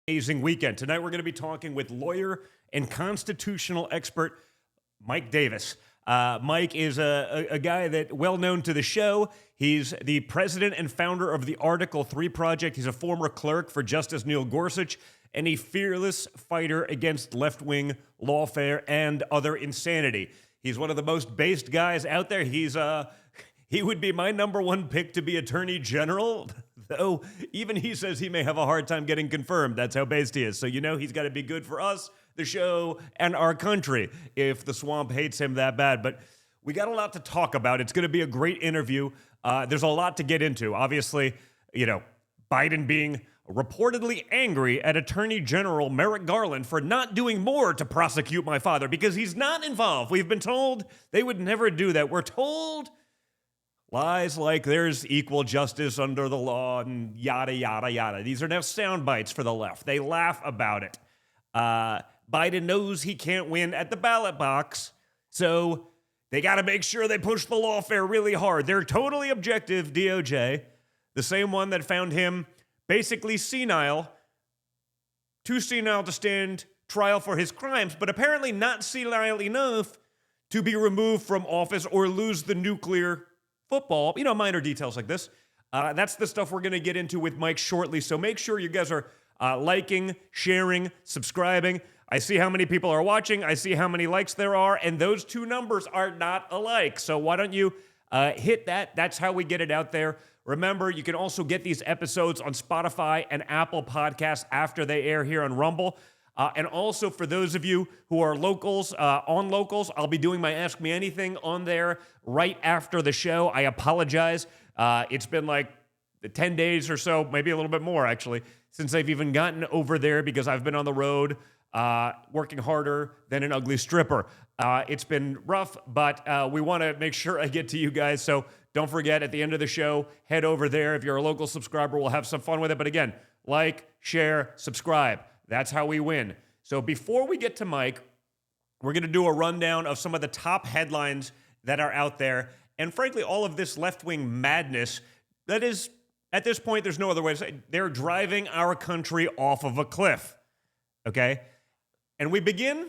Amazing weekend. Tonight we're going to be talking with lawyer and constitutional expert Mike Davis. Mike is a guy that well known to the show. He's the president and founder of the Article 3 Project. He's a former clerk for Justice Neil Gorsuch and a fearless fighter against left-wing lawfare and other insanity. He's one of the most based guys out there. He would be my number one pick to be attorney general, though even he says he may have a hard time getting confirmed. That's how based he is. So, he's got to be good for us, the show, and our country if the swamp hates him that bad. But we got a lot to talk about. It's going to be a great interview. There's a lot to get into. Obviously, Biden being reportedly angry at Attorney General Merrick Garland for not doing more to prosecute my father because he's not involved. We've been told they would never do that. We're told lies like there's equal justice under the law and yada, yada, yada. These are now sound bites for the left. They laugh about it. Biden knows he can't win at the ballot box, so they got to make sure they push the lawfare really hard. They're totally objective, DOJ, the same one that found him basically senile, too senile to stand trial for his crimes, but apparently not senile enough to be removed from office or lose the nuclear football, minor details like this. That's the stuff we're going to get into with Mike shortly. So make sure you guys are liking, sharing, subscribing. I see how many people are watching. I see how many likes there are. And those two numbers are not alike. So why don't you hit that? That's how we get it out there. Remember, you can also get these episodes on Spotify and Apple Podcasts after they air here on Rumble. And also for those of you who are locals, on locals, I'll be doing my Ask Me Anything on there right after the show. I apologize. It's been like 10 days or so, maybe a little bit more actually, since I've even gotten over there because I've been on the road working harder than an ugly stripper. It's been rough, but we want to make sure I get to you guys. So don't forget, at the end of the show, head over there. If you're a local subscriber, we'll have some fun with it. But again, like, share, subscribe. That's how we win. So before we get to Mike, we're going to do a rundown of some of the top headlines that are out there. And frankly, all of this left-wing madness that is, at this point, there's no other way to say it, they're driving our country off of a cliff. Okay? And we begin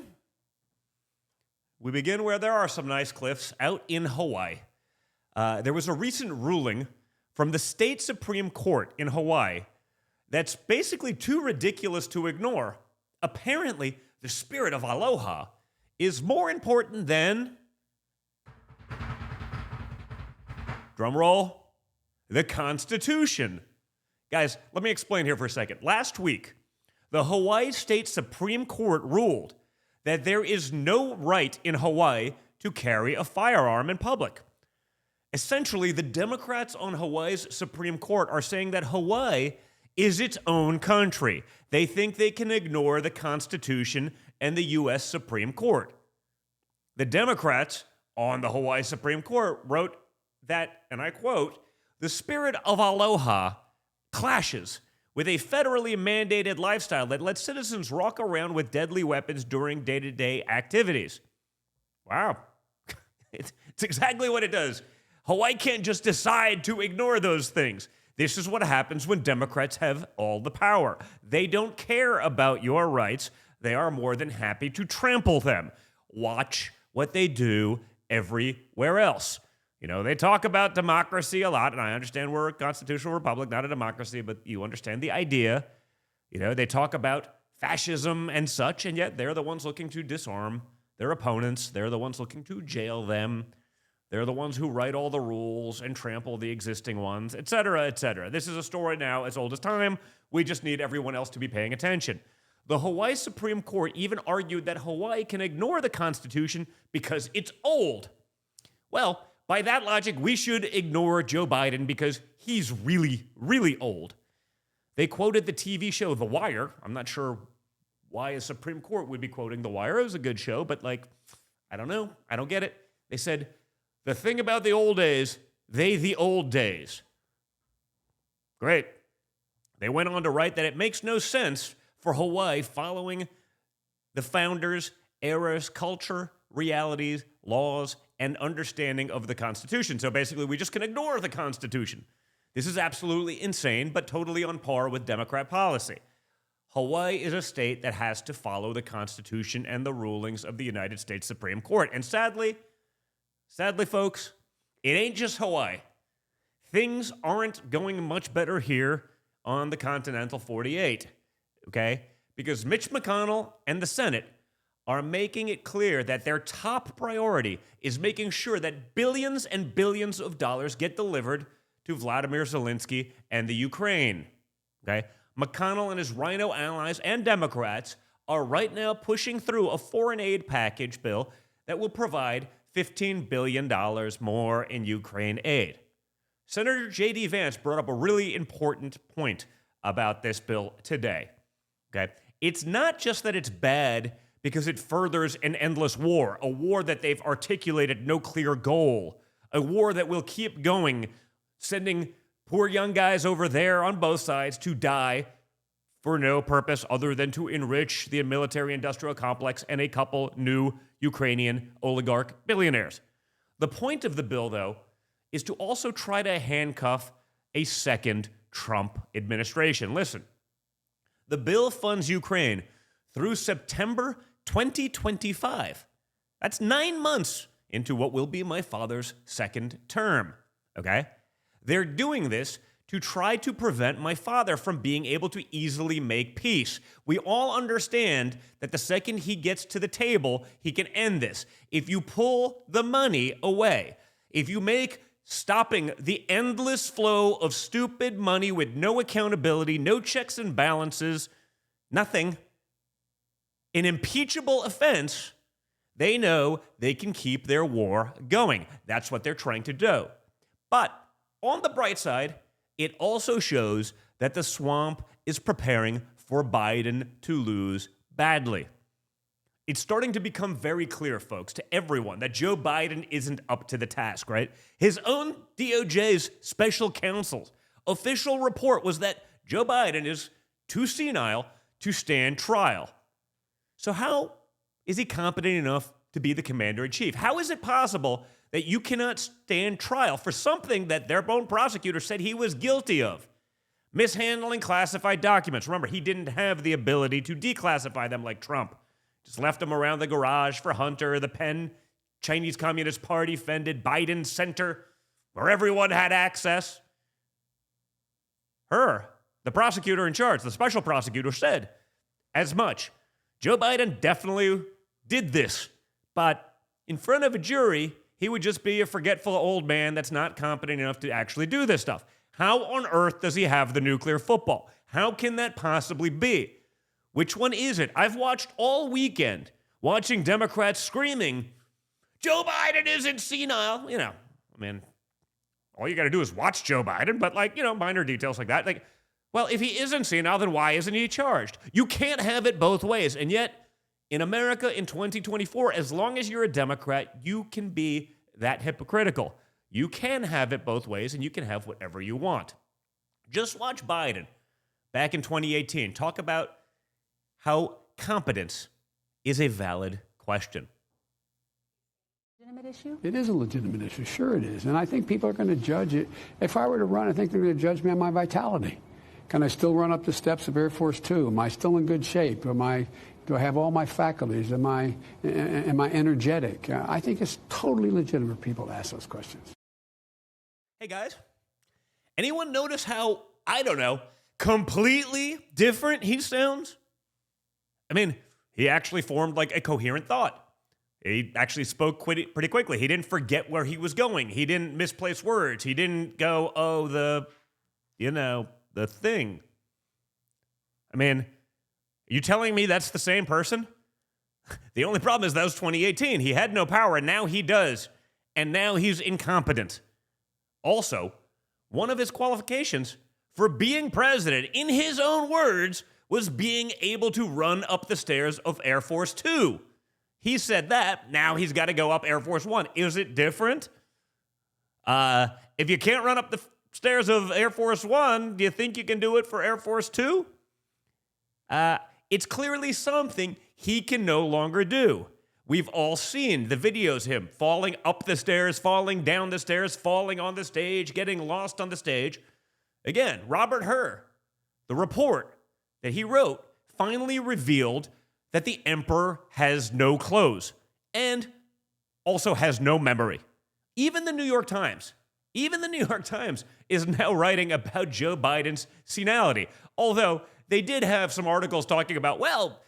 where there are some nice cliffs, out in Hawaii. There was a recent ruling from the state Supreme Court in Hawaii that's basically too ridiculous to ignore. Apparently, the spirit of aloha is more important than, drumroll, the Constitution. Guys, let me explain here for a second. Last week, the Hawaii State Supreme Court ruled that there is no right in Hawaii to carry a firearm in public. Essentially, the Democrats on Hawaii's Supreme Court are saying that Hawaii is its own country. They think they can ignore the Constitution and the U.S. Supreme Court. The Democrats on the Hawaii Supreme Court wrote that, and I quote, "The spirit of aloha clashes with a federally mandated lifestyle that lets citizens walk around with deadly weapons during day-to-day activities." Wow. It's exactly what it does. Hawaii can't just decide to ignore those things. This is what happens when Democrats have all the power. They don't care about your rights. They are more than happy to trample them. Watch what they do everywhere else. They talk about democracy a lot, and I understand we're a constitutional republic, not a democracy, but you understand the idea. They talk about fascism and such, and yet they're the ones looking to disarm their opponents. They're the ones looking to jail them. They're the ones who write all the rules and trample the existing ones, et cetera, et cetera. This is a story now as old as time. We just need everyone else to be paying attention. The Hawaii Supreme Court even argued that Hawaii can ignore the Constitution because it's old. Well, by that logic, we should ignore Joe Biden because he's really, really old. They quoted the TV show The Wire. I'm not sure why a Supreme Court would be quoting The Wire. It was a good show, but I don't know. I don't get it. They said, "The thing about the old days, the old days." Great. They went on to write that it makes no sense for Hawaii following the founders' era's culture, realities, laws, and understanding of the Constitution. So basically, we just can ignore the Constitution. This is absolutely insane, but totally on par with Democrat policy. Hawaii is a state that has to follow the Constitution and the rulings of the United States Supreme Court. And sadly, folks, it ain't just Hawaii. Things aren't going much better here on the continental 48, okay? Because Mitch McConnell and the Senate are making it clear that their top priority is making sure that billions and billions of dollars get delivered to Vladimir Zelensky and the Ukraine, okay? McConnell and his rhino allies and Democrats are right now pushing through a foreign aid package bill that will provide $15 billion more in Ukraine aid. Senator J.D. Vance brought up a really important point about this bill today, okay? It's not just that it's bad because it furthers an endless war, a war that they've articulated no clear goal, a war that will keep going, sending poor young guys over there on both sides to die for no purpose other than to enrich the military-industrial complex and a couple new Ukrainian oligarch billionaires. The point of the bill, though, is to also try to handcuff a second Trump administration. Listen, the bill funds Ukraine through September 2025. That's 9 months into what will be my father's second term, okay? They're doing this to try to prevent my father from being able to easily make peace. We all understand that the second he gets to the table, he can end this. If you pull the money away, if you make stopping the endless flow of stupid money with no accountability, no checks and balances, nothing, an impeachable offense, they know they can keep their war going. That's what they're trying to do. But on the bright side, it also shows that the swamp is preparing for Biden to lose badly. It's starting to become very clear, folks, to everyone that Joe Biden isn't up to the task, right? His own DOJ's special counsel's official report was that Joe Biden is too senile to stand trial. So how is he competent enough to be the commander-in-chief? How is it possible that you cannot stand trial for something that their own prosecutor said he was guilty of? Mishandling classified documents. Remember, he didn't have the ability to declassify them like Trump. Just left them around the garage for Hunter, the Penn Chinese Communist Party-funded Biden Center, where everyone had access. The prosecutor in charge, the special prosecutor, said as much. Joe Biden definitely did this, but in front of a jury, he would just be a forgetful old man that's not competent enough to actually do this stuff. How on earth does he have the nuclear football? How can that possibly be? Which one is it? I've watched all weekend, watching Democrats screaming, Joe Biden isn't senile. You know, I mean, all you got to do is watch Joe Biden, but minor details like that. Well, if he isn't senile, then why isn't he charged? You can't have it both ways. And yet, in America in 2024, as long as you're a Democrat, you can be that hypocritical. You can have it both ways, and you can have whatever you want. Just watch Biden back in 2018 talk about how competence is a valid question. Legitimate issue? It is a legitimate issue. Sure it is. And I think people are going to judge it. If I were to run, I think they're going to judge me on my vitality. Can I still run up the steps of Air Force Two? Am I still in good shape? Do I have all my faculties? Am I energetic? I think it's totally legitimate for people to ask those questions. Hey, guys. Anyone notice how, completely different he sounds? I mean, he actually formed a coherent thought. He actually spoke pretty quickly. He didn't forget where he was going. He didn't misplace words. He didn't go, the thing. I mean, are you telling me that's the same person? The only problem is that was 2018. He had no power, and now he does. And now he's incompetent. Also, one of his qualifications for being president, in his own words, was being able to run up the stairs of Air Force Two. He said that. Now he's got to go up Air Force One. Is it different? If you can't run up the stairs of Air Force One, do you think you can do it for Air Force Two? It's clearly something he can no longer do. We've all seen the videos of him falling up the stairs, falling down the stairs, falling on the stage, getting lost on the stage. Again, Robert Hur, the report that he wrote, finally revealed that the emperor has no clothes and also has no memory. Even the New York Times is now writing about Joe Biden's senility. Although they did have some articles talking about, well,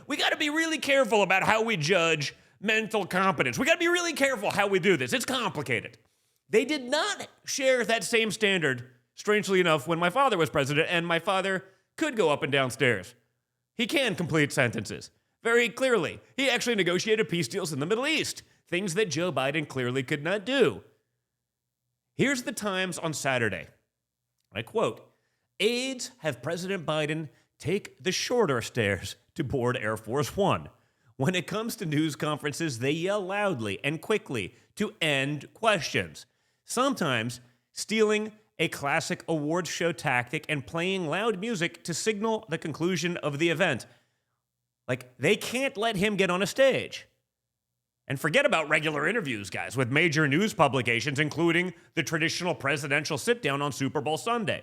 we got to be really careful about how we judge mental competence. We got to be really careful how we do this. It's complicated. They did not share that same standard, strangely enough, when my father was president, and my father could go up and down stairs. He can complete sentences very clearly. He actually negotiated peace deals in the Middle East, things that Joe Biden clearly could not do. Here's the Times on Saturday. I quote, "Aides have President Biden take the shorter stairs to board Air Force One. When it comes to news conferences, they yell loudly and quickly to end questions, sometimes stealing a classic awards show tactic and playing loud music to signal the conclusion of the event." Like, they can't let him get on a stage. And forget about regular interviews, guys, with major news publications, including the traditional presidential sit-down on Super Bowl Sunday.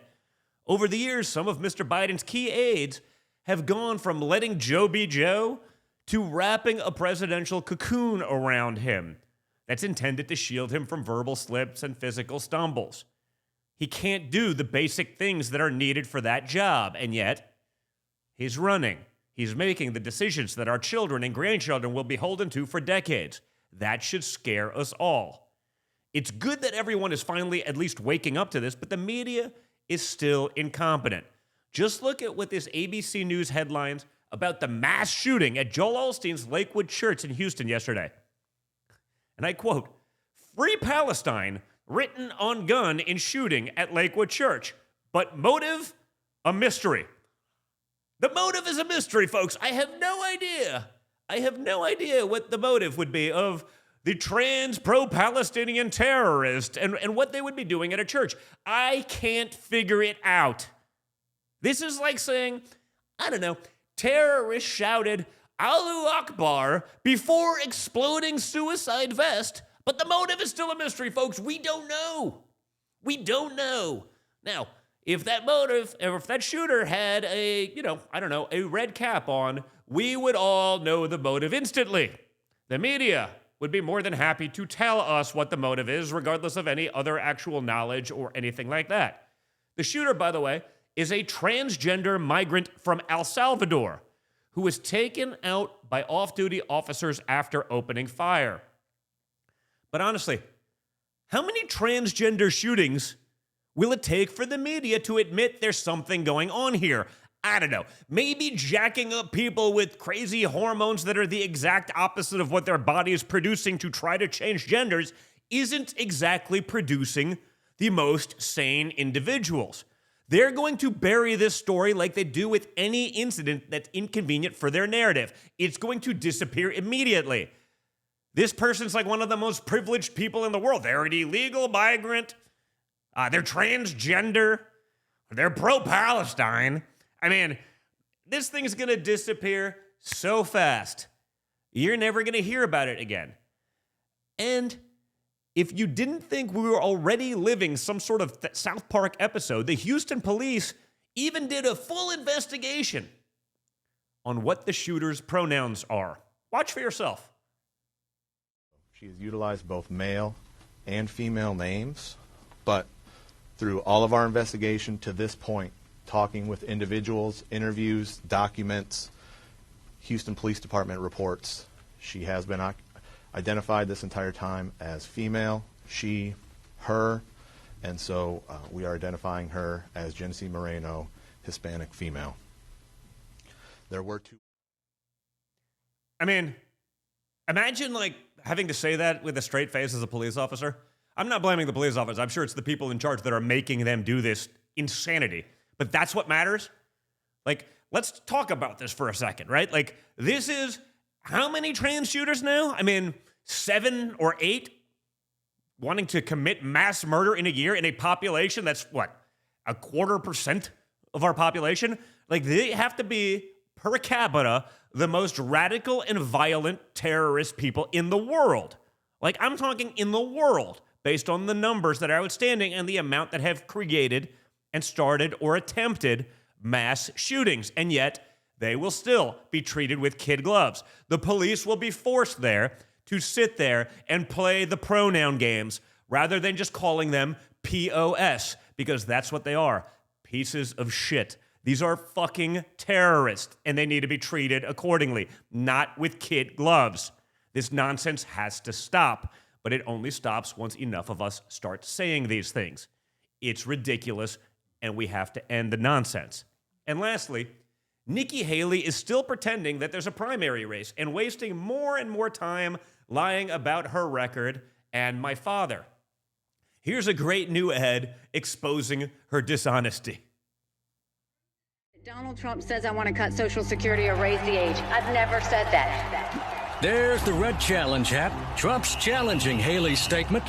Over the years, some of Mr. Biden's key aides have gone from letting Joe be Joe to wrapping a presidential cocoon around him that's intended to shield him from verbal slips and physical stumbles. He can't do the basic things that are needed for that job, and yet he's running. He's making the decisions that our children and grandchildren will be beholden to for decades. That should scare us all. It's good that everyone is finally at least waking up to this, but the media is still incompetent. Just look at what this ABC News headlines about the mass shooting at Joel Osteen's Lakewood Church in Houston yesterday. And I quote, "Free Palestine written on gun in shooting at Lakewood Church, but motive, a mystery." The motive is a mystery, folks. I have no idea. What the motive would be of the trans pro-Palestinian terrorist and what they would be doing at a church. I can't figure it out. This is like saying, I don't know, terrorists shouted Allahu Akbar before exploding suicide vest, but the motive is still a mystery, folks. We don't know. Now, if that motive, or if that shooter had a red cap on, we would all know the motive instantly. The media would be more than happy to tell us what the motive is, regardless of any other actual knowledge or anything like that. The shooter, by the way, is a transgender migrant from El Salvador who was taken out by off-duty officers after opening fire. But honestly, how many transgender shootings will it take for the media to admit there's something going on here? I don't know. Maybe jacking up people with crazy hormones that are the exact opposite of what their body is producing to try to change genders isn't exactly producing the most sane individuals. They're going to bury this story like they do with any incident that's inconvenient for their narrative. It's going to disappear immediately. This person's like one of the most privileged people in the world. They're an illegal migrant. They're transgender. They're pro-Palestine. I mean, this thing's going to disappear so fast. You're never going to hear about it again. And if you didn't think we were already living some sort of South Park episode, the Houston police even did a full investigation on what the shooter's pronouns are. Watch for yourself. She has utilized both male and female names, but through all of our investigation to this point, talking with individuals, interviews, documents, Houston Police Department reports, she has been identified this entire time as female, she, her, and so we are identifying her as Genesee Moreno, Hispanic female. There were two. I mean, imagine like having to say that with a straight face as a police officer. I'm not blaming the police officers. I'm sure it's the people in charge that are making them do this insanity. But that's what matters. Like, let's talk about this for a second, right? Like, this is how many trans shooters now? I mean, 7 or 8 wanting to commit mass murder in a year in a population that's, what, 0.25% of our population? Like, they have to be, per capita, the most radical and violent terrorist people in the world. Like, I'm talking in the world, based on the numbers that are outstanding and the amount that have created and started or attempted mass shootings. And yet, they will still be treated with kid gloves. The police will be forced there to sit there and play the pronoun games rather than just calling them POS, because that's what they are, pieces of shit. These are fucking terrorists, and they need to be treated accordingly, not with kid gloves. This nonsense has to stop, but it only stops once enough of us start saying these things. It's ridiculous, and we have to end the nonsense. And lastly, Nikki Haley is still pretending that there's a primary race and wasting more and more time lying about her record and my father. Here's a great new ad exposing her dishonesty. Donald Trump says I want to cut Social Security or raise the age. I've never said that. There's the red challenge hat. Trump's challenging Haley's statement.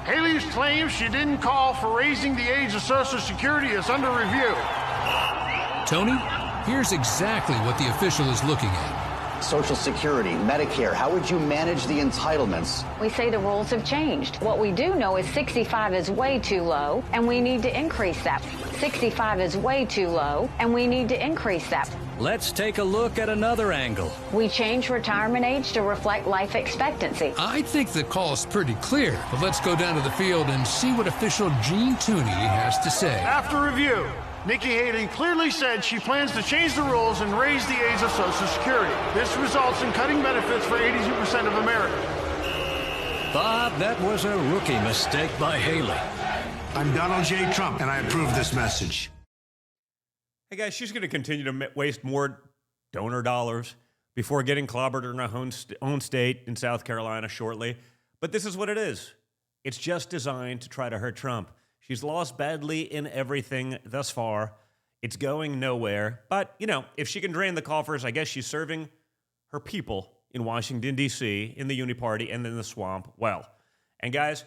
Haley's claim she didn't call for raising the age of Social Security is under review. Tony, here's exactly what the official is looking at. Social Security, Medicare, how would you manage the entitlements? We say the rules have changed. What we do know is 65 is way too low, and we need to increase that. 65 is way too low, and we need to increase that. Let's take a look at another angle. We change retirement age to reflect life expectancy. I think the call's pretty clear, but let's go down to the field and see what official Gene Tooney has to say. After review, Nikki Haley clearly said she plans to change the rules and raise the age of Social Security. This results in cutting benefits for 82% of Americans. Bob, that was a rookie mistake by Haley. I'm Donald J. Trump, and I approve this message. Hey guys, she's going to continue to waste more donor dollars before getting clobbered in her own state in South Carolina shortly. But this is what it is. It's just designed to try to hurt Trump. She's lost badly in everything thus far. It's going nowhere. But, you know, if she can drain the coffers, I guess she's serving her people in Washington, D.C., in the Uni Party, and in the swamp well. And guys,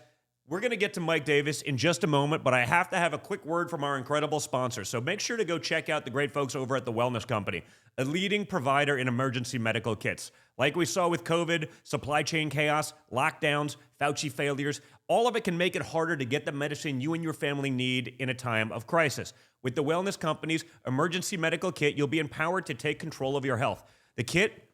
we're going to get to Mike Davis in just a moment, but I have to have a quick word from our incredible sponsors. So make sure to go check out the great folks over at The Wellness Company, a leading provider in emergency medical kits. Like we saw with COVID, supply chain chaos, lockdowns, Fauci failures, all of it can make it harder to get the medicine you and your family need in a time of crisis. With The Wellness Company's emergency medical kit, you'll be empowered to take control of your health. The kit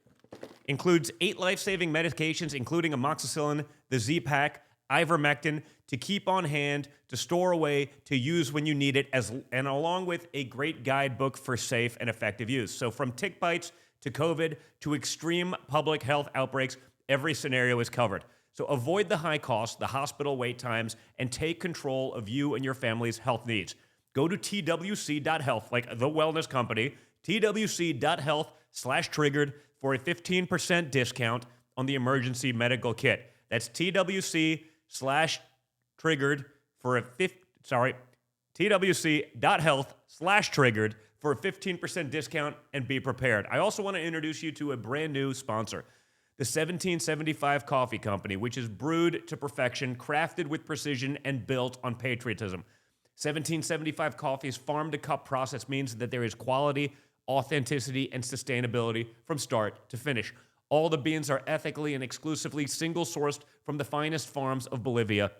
includes 8 life-saving medications, including amoxicillin, the Z-Pack, ivermectin, to keep on hand, to store away, to use when you need it, and along with a great guidebook for safe and effective use. So from tick bites to COVID to extreme public health outbreaks, every scenario is covered. So avoid the high costs, the hospital wait times, and take control of you and your family's health needs. Go to twc.health, like The Wellness Company, twc.health/triggered for a 15% discount on the emergency medical kit. That's twc/triggered for a twc.health/triggered for a 15% discount, and be prepared. I also want to introduce you to a brand new sponsor, the 1775 Coffee Company, which is brewed to perfection, crafted with precision, and built on patriotism. 1775 Coffee's farm-to-cup process means that there is quality, authenticity, and sustainability from start to finish. All the beans are ethically and exclusively single-sourced from the finest farms of Bolivia.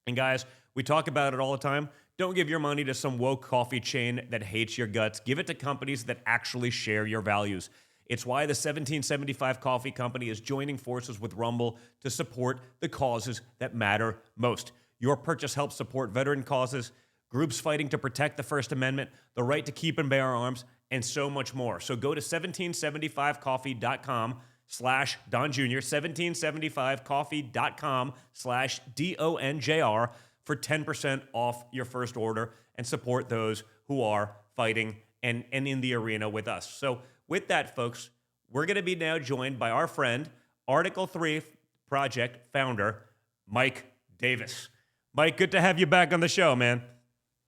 And guys, we talk about it all the time. Don't give your money to some woke coffee chain that hates your guts. Give it to companies that actually share your values. It's why the 1775 Coffee Company is joining forces with Rumble to support the causes that matter most. Your purchase helps support veteran causes, groups fighting to protect the First Amendment, the right to keep and bear arms, and so much more. So go to 1775coffee.com/Don Jr., 1775coffee.com/DONJR for 10% off your first order and support those who are fighting and in the arena with us. So with that, folks, we're going to be now joined by our friend, Article 3 Project founder, Mike Davis. Mike, good to have you back on the show, man.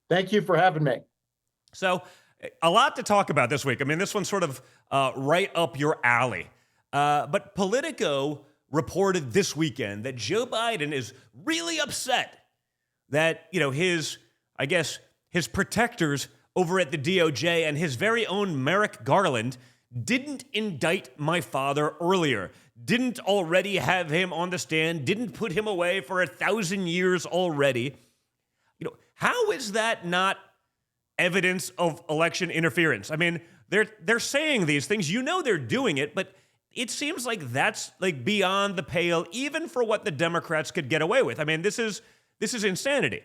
Thank you for having me. So a lot to talk about this week. I mean, this one's sort of right up your alley. But Politico reported this weekend that Joe Biden is really upset that, you know, his protectors over at the DOJ and his very own Merrick Garland didn't indict my father earlier, didn't already have him on the stand, didn't put him away for 1,000 years already. You know, how is that not evidence of election interference? I mean, they're saying these things. You know they're doing it, but it seems like that's like beyond the pale, even for what the Democrats could get away with. I mean, this is insanity.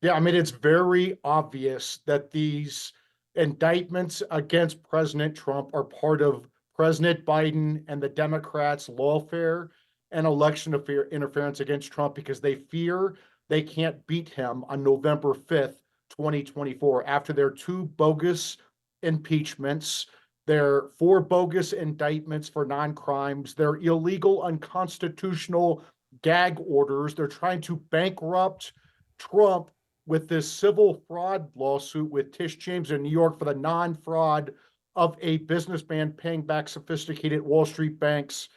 Yeah, I mean, it's very obvious that these indictments against President Trump are part of President Biden and the Democrats' lawfare and election interference against Trump because they fear they can't beat him on November 5th, 2024, after their 2 bogus impeachments, their 4 bogus indictments for non-crimes, their illegal, unconstitutional gag orders. They're trying to bankrupt Trump with this civil fraud lawsuit with Tish James in New York for the non-fraud of a businessman paying back sophisticated Wall Street banks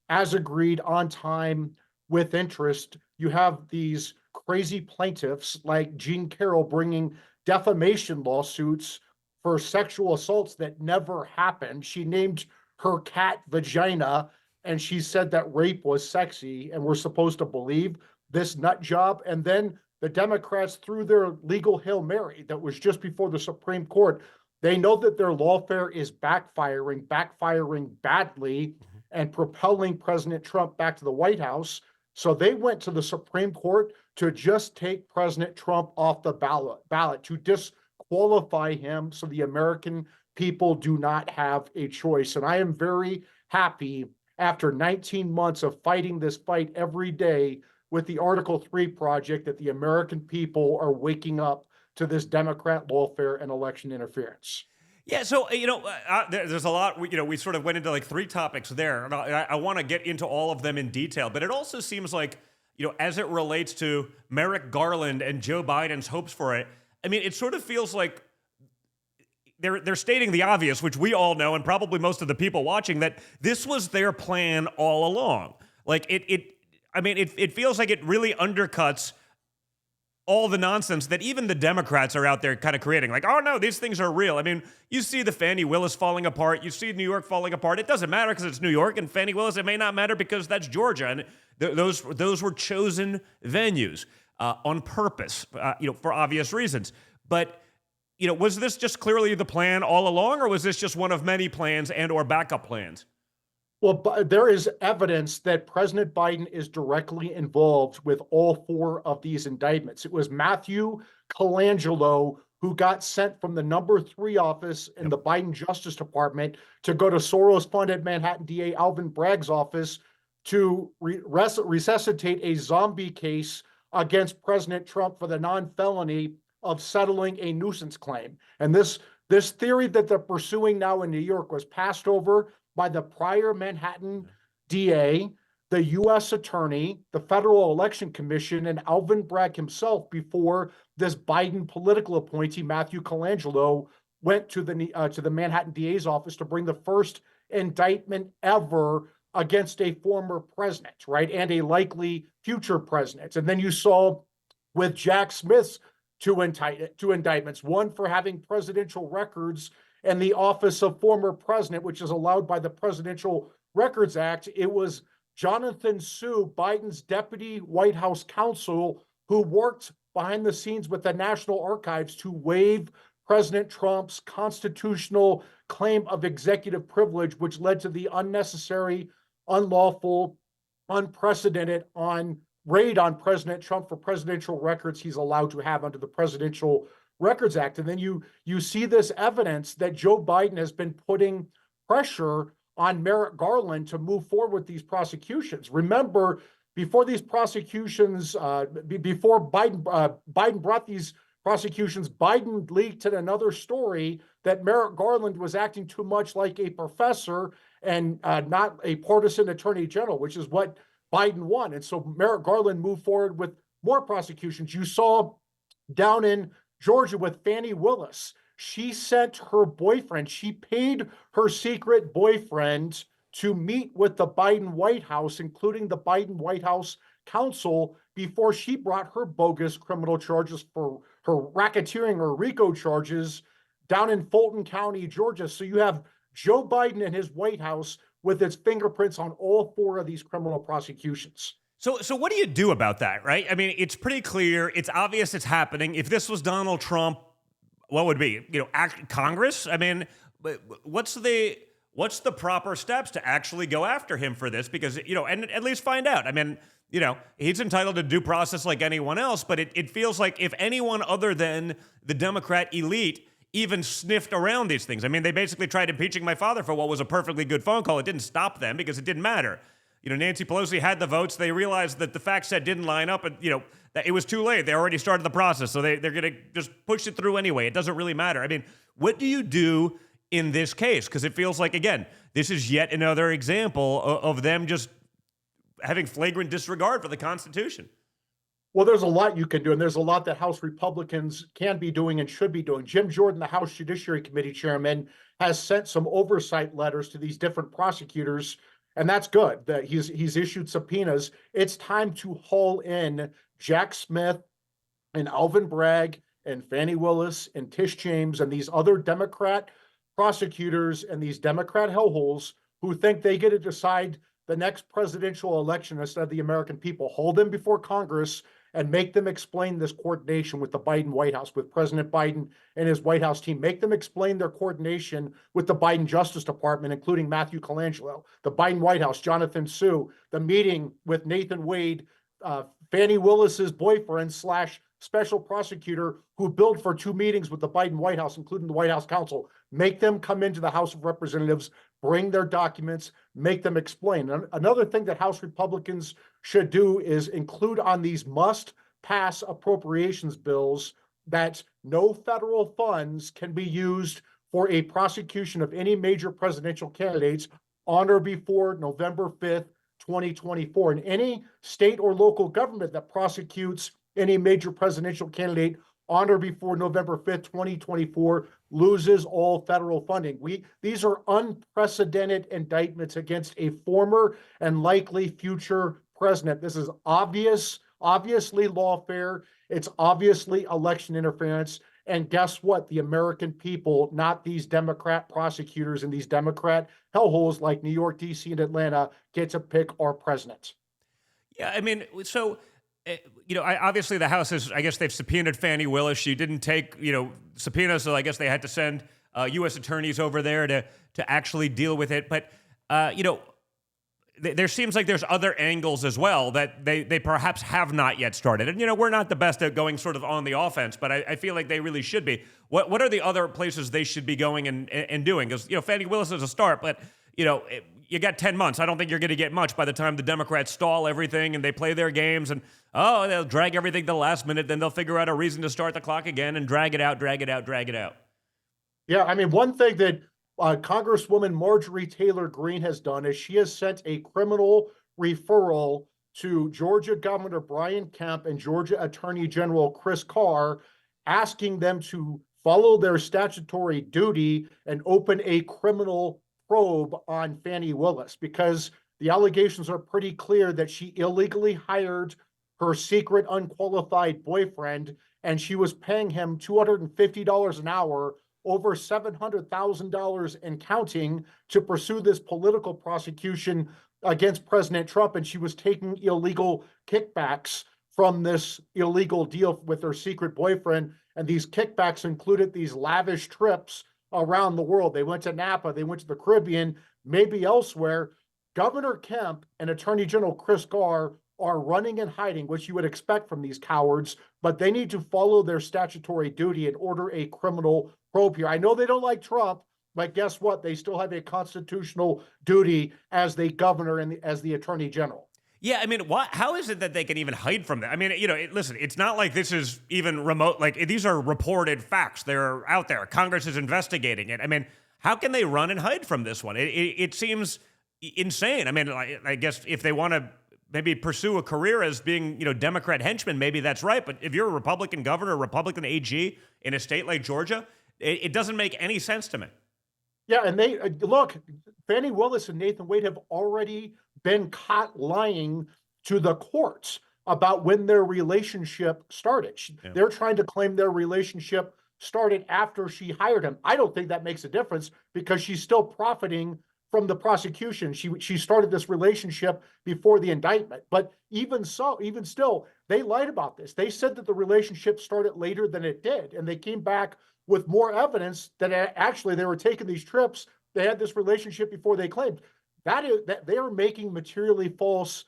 as agreed on time with interest. You have these crazy plaintiffs like Jean Carroll bringing defamation lawsuits for sexual assaults that never happened. She named her cat Vagina, and she said that rape was sexy, and we're supposed to believe this nut job. And then the Democrats, through their legal Hail Mary that was just before the Supreme Court, they know that their lawfare is backfiring badly, and propelling President Trump back to the White House. So they went to the Supreme Court to just take President Trump off the ballot, to disqualify him so the American people do not have a choice. And I am very happy, after 19 months of fighting this fight every day with the Article 3 project, that the American people are waking up to this Democrat lawfare and election interference. Yeah, so, there's a lot, we sort of went into like 3 topics there, and I want to get into all of them in detail, but it also seems like, as it relates to Merrick Garland and Joe Biden's hopes for it, I mean, it sort of feels like they're stating the obvious, which we all know, and probably most of the people watching, that this was their plan all along. Like, it feels like it really undercuts all the nonsense that even the Democrats are out there kind of creating. Like, oh no, these things are real. I mean, you see the Fannie Willis falling apart. You see New York falling apart. It doesn't matter because it's New York, and Fannie Willis, it may not matter because that's Georgia. And those were chosen venues on purpose, for obvious reasons. But, was this just clearly the plan all along, or was this just one of many plans and or backup plans? Well, there is evidence that President Biden is directly involved with all 4 of these indictments. It was Matthew Colangelo who got sent from the number 3 office in the Biden Justice Department to go to Soros-funded Manhattan DA Alvin Bragg's office to resuscitate a zombie case against President Trump for the non-felony of settling a nuisance claim. And this theory that they're pursuing now in New York was passed over by the prior Manhattan DA, the U.S. Attorney, the Federal Election Commission, and Alvin Bragg himself before this Biden political appointee, Matthew Colangelo, went to the Manhattan DA's office to bring the first indictment ever against a former president, right, and a likely future president. And then you saw with Jack Smith's 2 indictments, one for having presidential records and the office of former president, which is allowed by the Presidential Records Act. It was Jonathan Sue, Biden's deputy White House counsel, who worked behind the scenes with the National Archives to waive President Trump's constitutional claim of executive privilege, which led to the unnecessary, unlawful, unprecedented raid on President Trump for presidential records he's allowed to have under the Presidential Records Act. And then you see this evidence that Joe Biden has been putting pressure on Merrick Garland to move forward with these prosecutions. Remember, before these prosecutions, before Biden brought these prosecutions, Biden leaked in another story that Merrick Garland was acting too much like a professor and not a partisan attorney general, which is what Biden won. And so Merrick Garland moved forward with more prosecutions. You saw down in Georgia with Fannie Willis. She sent her boyfriend, she paid her secret boyfriend to meet with the Biden White House, including the Biden White House counsel, before she brought her bogus criminal charges for her racketeering or RICO charges down in Fulton County, Georgia. So you have Joe Biden and his White House with its fingerprints on all 4 of these criminal prosecutions. So what do you do about that, right? I mean, it's pretty clear. It's obvious it's happening. If this was Donald Trump, what would be? Congress? I mean, but what's the proper steps to actually go after him for this? Because, and at least find out. I mean, he's entitled to due process like anyone else, but it feels like if anyone other than the Democrat elite even sniffed around these things. I mean, they basically tried impeaching my father for what was a perfectly good phone call. It didn't stop them because it didn't matter. Nancy Pelosi had the votes. They realized that the facts set didn't line up, and that it was too late. They already started the process, so they're going to just push it through anyway. It doesn't really matter. I mean, what do you do in this case? Because it feels like, again, this is yet another example of them just having flagrant disregard for the Constitution. Well, there's a lot you can do, and there's a lot that House Republicans can be doing and should be doing. Jim Jordan, the House Judiciary Committee chairman, has sent some oversight letters to these different prosecutors. And that's good that he's issued subpoenas. It's time to haul in Jack Smith and Alvin Bragg and Fani Willis and Tish James and these other Democrat prosecutors and these Democrat hellholes who think they get to decide the next presidential election instead of the American people. Hold them before Congress and make them explain this coordination with the Biden White House, with President Biden and his White House team. Make them explain their coordination with the Biden Justice Department, including Matthew Colangelo, the Biden White House, Jonathan Sue, the meeting with Nathan Wade, Fani Willis's boyfriend / special prosecutor who billed for 2 meetings with the Biden White House, including the White House counsel. Make them come into the House of Representatives, bring their documents, make them explain. Another thing that House Republicans should do is include on these must-pass appropriations bills that no federal funds can be used for a prosecution of any major presidential candidates on or before November 5th, 2024. And any state or local government that prosecutes any major presidential candidate on or before November 5th, 2024, loses all federal funding. These are unprecedented indictments against a former and likely future president. This is obviously lawfare. It's obviously election interference. And guess what? The American people, not these Democrat prosecutors and these Democrat hellholes like New York, D.C., and Atlanta, get to pick our president. Yeah, I mean, so... obviously the House I guess they've subpoenaed Fani Willis. She didn't take, subpoenas, so I guess they had to send U.S. attorneys over there to actually deal with it. But, there seems like there's other angles as well that they perhaps have not yet started. And, we're not the best at going sort of on the offense, but I feel like they really should be. What are the other places they should be going and doing? Because, Fani Willis is a start, but, you got 10 months. I don't think you're going to get much by the time the Democrats stall everything and they play their games and, they'll drag everything to the last minute. Then they'll figure out a reason to start the clock again and drag it out. Yeah, I mean, one thing that Congresswoman Marjorie Taylor Greene has done is she has sent a criminal referral to Georgia Governor Brian Kemp and Georgia Attorney General Chris Carr, asking them to follow their statutory duty and open a criminal probe on Fani Willis, because the allegations are pretty clear that she illegally hired her secret unqualified boyfriend, and she was paying him $250 an hour, over $700,000 and counting, to pursue this political prosecution against President Trump. And she was taking illegal kickbacks from this illegal deal with her secret boyfriend. And these kickbacks included these lavish trips around the world. They went to Napa, they went to the Caribbean, maybe elsewhere. Governor Kemp and Attorney General Chris Carr are running and hiding, which you would expect from these cowards, but they need to follow their statutory duty and order a criminal probe here. I know they don't like Trump, but guess what? They still have a constitutional duty as the governor and as the Attorney General. Yeah, I mean, how is it that they can even hide from that? I mean, listen, it's not like this is even remote. Like, these are reported facts. They're out there. Congress is investigating it. I mean, how can they run and hide from this one? It seems insane. I mean, I guess if they want to maybe pursue a career as being, Democrat henchmen, maybe that's right. But if you're a Republican governor, a Republican AG in a state like Georgia, it doesn't make any sense to me. Yeah, and they look, Fani Willis and Nathan Wade have already been caught lying to the courts about when their relationship started. Yeah. They're trying to claim their relationship started after she hired him. I don't think that makes a difference, because she's still profiting from the prosecution. She started this relationship before the indictment. But even still, they lied about this. They said that the relationship started later than it did. And they came back with more evidence that actually they were taking these trips. They had this relationship before they claimed. That they are making materially false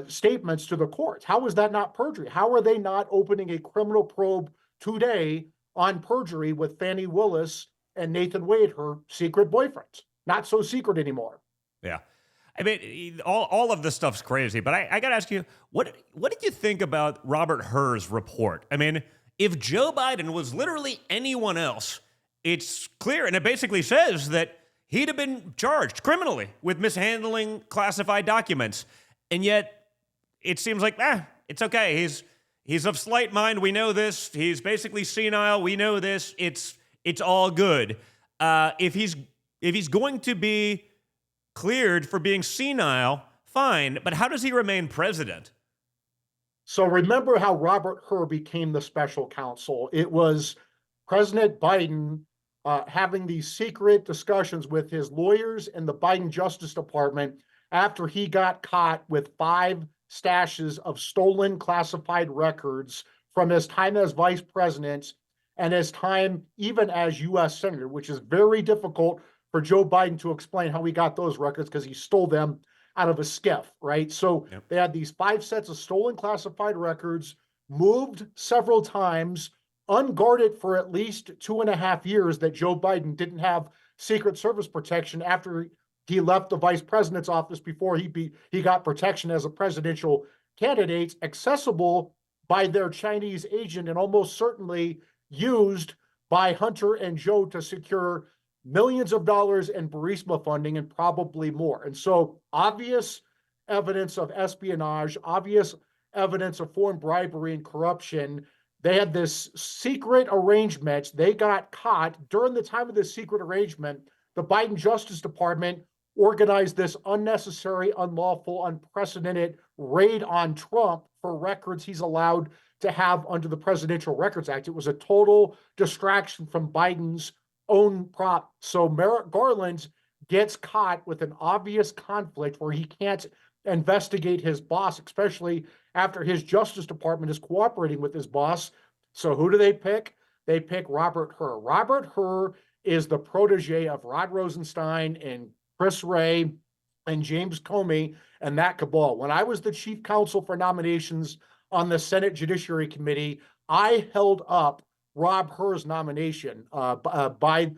statements to the court. How is that not perjury? How are they not opening a criminal probe today on perjury with Fannie Willis and Nathan Wade, her secret boyfriends? Not so secret anymore. Yeah. I mean, all of this stuff's crazy, but I got to ask you, what did you think about Robert Hur's report? I mean, if Joe Biden was literally anyone else, it's clear, and it basically says that he'd have been charged criminally with mishandling classified documents. And yet it seems like, it's okay. He's of slight mind. We know this. He's basically senile. We know this. It's all good. If he's going to be cleared for being senile, fine. But how does he remain president? So remember how Robert Hur became the special counsel. It was President Biden having these secret discussions with his lawyers and the Biden Justice Department after he got caught with 5 stashes of stolen classified records from his time as vice president and his time even as U.S. Senator, which is very difficult for Joe Biden to explain how he got those records because he stole them out of a skiff, right? So They had these 5 sets of stolen classified records, moved several times, unguarded for at least 2.5 years that Joe Biden didn't have Secret Service protection after he left the vice president's office before he got protection as a presidential candidate, accessible by their Chinese agent and almost certainly used by Hunter and Joe to secure millions of dollars in Burisma funding and probably more. And so obvious evidence of espionage, obvious evidence of foreign bribery and corruption. They had this secret arrangement. They got caught during the time of this secret arrangement. The Biden Justice Department organized this unnecessary, unlawful, unprecedented raid on Trump for records he's allowed to have under the Presidential Records Act. It was a total distraction from Biden's own prop. So Merrick Garland gets caught with an obvious conflict where he can't investigate his boss, especially after his Justice Department is cooperating with his boss. So who do they pick? They pick Robert Hur. Robert Hur is the protege of Rod Rosenstein and Chris Wray and James Comey and that cabal. When I was the chief counsel for nominations on the Senate Judiciary Committee, I held up Rob Hur's nomination because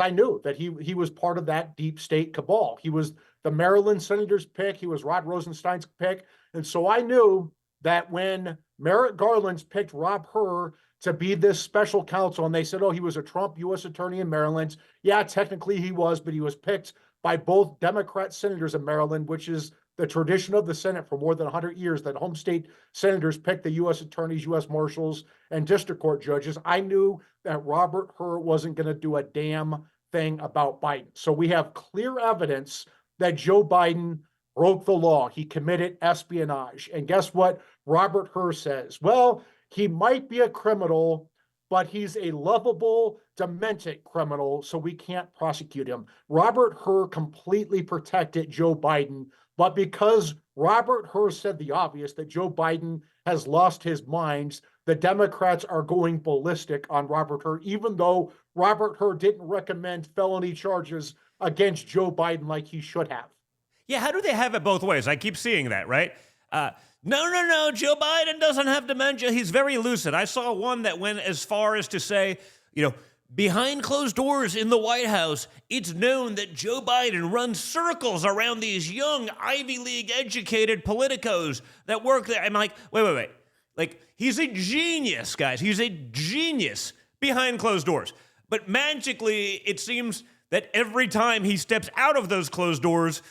I knew that he was part of that deep state cabal. He was the Maryland senator's pick. He was Rod Rosenstein's pick. And so I knew that when Merrick Garland picked Rob Hur to be this special counsel, and they said, oh, he was a Trump U.S. attorney in Maryland. Yeah, technically he was, but he was picked by both Democrat senators in Maryland, which is the tradition of the Senate for more than 100 years, that home state senators pick the U.S. attorneys, U.S. marshals, and district court judges. I knew that Robert Hur wasn't going to do a damn thing about Biden. So we have clear evidence that Joe Biden broke the law. He committed espionage. And guess what Robert Hur says? Well, he might be a criminal, but he's a lovable, demented criminal, so we can't prosecute him. Robert Hur completely protected Joe Biden, but because Robert Hur said the obvious, that Joe Biden has lost his mind, the Democrats are going ballistic on Robert Hur, even though Robert Hur didn't recommend felony charges against Joe Biden like he should have. Yeah, how do they have it both ways? I keep seeing that, right? No, Joe Biden doesn't have dementia. He's very lucid. I saw one that went as far as to say, behind closed doors in the White House, it's known that Joe Biden runs circles around these young Ivy League educated politicos that work there. I'm like, wait. Like, he's a genius, guys. He's a genius behind closed doors. But magically, it seems that every time he steps out of those closed doors,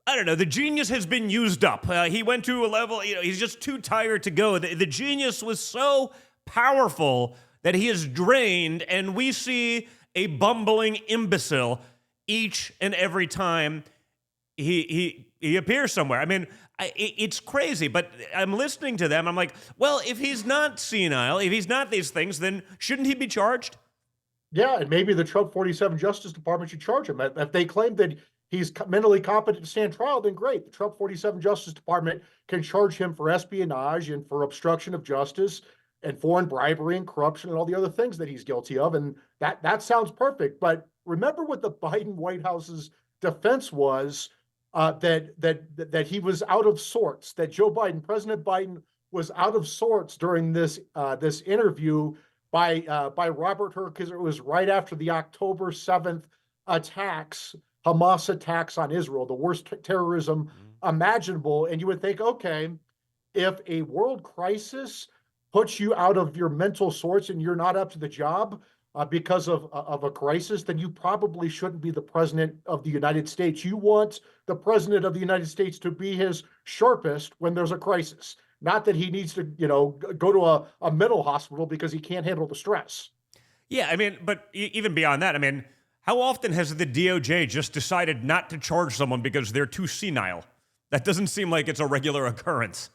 I don't know, the genius has been used up. He went to a level, he's just too tired to go. The genius was so powerful that he is drained, and we see a bumbling imbecile each and every time he appears somewhere. I mean, it's crazy, but I'm listening to them. I'm like, well, if he's not senile, if he's not these things, then shouldn't he be charged? Yeah, and maybe the Trump 47 Justice Department should charge him. If they claim that he's mentally competent to stand trial, then great. The Trump 47 Justice Department can charge him for espionage and for obstruction of justice and foreign bribery and corruption and all the other things that he's guilty of. And that sounds perfect. But remember what the Biden White House's defense was, that he was out of sorts, that President Biden was out of sorts during this interview by Robert Hur, because it was right after the October 7th attacks, Hamas attacks on Israel, the worst terrorism imaginable. And you would think, okay, if a world crisis puts you out of your mental sorts and you're not up to the job because of a crisis, then you probably shouldn't be the president of the United States. You want the president of the United States to be his sharpest when there's a crisis. Not that he needs to, go to a mental hospital because he can't handle the stress. Yeah, I mean, but even beyond that, I mean, how often has the DOJ just decided not to charge someone because they're too senile? That doesn't seem like it's a regular occurrence.